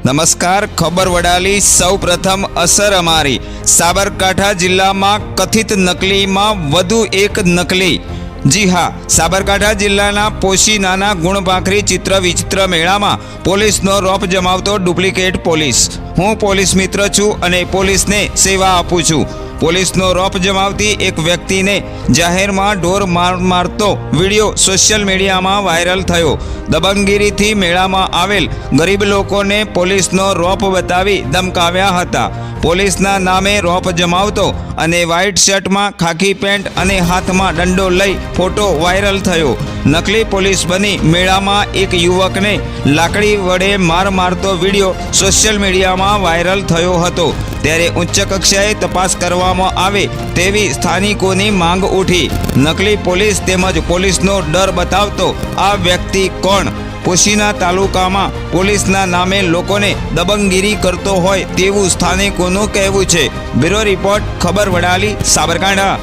નમસ્કાર, ખબર વડાલી સૌ પ્રથમ અસર અમારી। સાબરકાંઠા જિલ્લામાં કથિત નકલીમાં વધુ એક નકલી। જી હા, સાબરકાંઠા જિલ્લાના પોશીનાના ગુણભાખરી ચિત્ર વિચિત્ર મેળામાં પોલીસનો રોપ જમાવતો ડુપ્લિકેટ પોલીસ। હું પોલીસ મિત્ર છું અને પોલીસને સેવા આપું છું। પોલીસનો રોપ જમાવતી એક વ્યક્તિને જાહેરમાં ઢોર મારતો વિડીયો સોશિયલ મીડિયામાં વાયરલ થયો। દબંગગીરીથી મેળામાં આવેલ ગરીબ લોકોને પોલીસનો રોપ બતાવી ધમકાવ્યા હતા। પોલીસના નામે રોપ જમાવતો અને વ્હાઇટ શર્ટમાં ખાખી પેન્ટ અને હાથમાં દંડો લઈ ફોટો વાયરલ થયો। નકલી પોલીસ બની મેળામાં એક યુવકને લાકડી વડે મારતો વિડીયો સોશિયલ મીડિયામાં વાયરલ થયો હતો। ત્યારે ઉચ્ચ કક્ષાએ તપાસ કરવામાં આવે તેવી સ્થાનિકોની માંગ ઉઠી। નકલી પોલીસ તેમજ પોલીસનો ડર બતાવતો આ વ્યક્તિ કોણ? પોશીના તાલુકામાં પોલીસના નામે લોકોને દબંગગીરી કરતો હોય તેવું સ્થાનિકોનું કહેવું છે। બ્યુરો રિપોર્ટ, ખબર વડાલી, સાબરકાંઠા।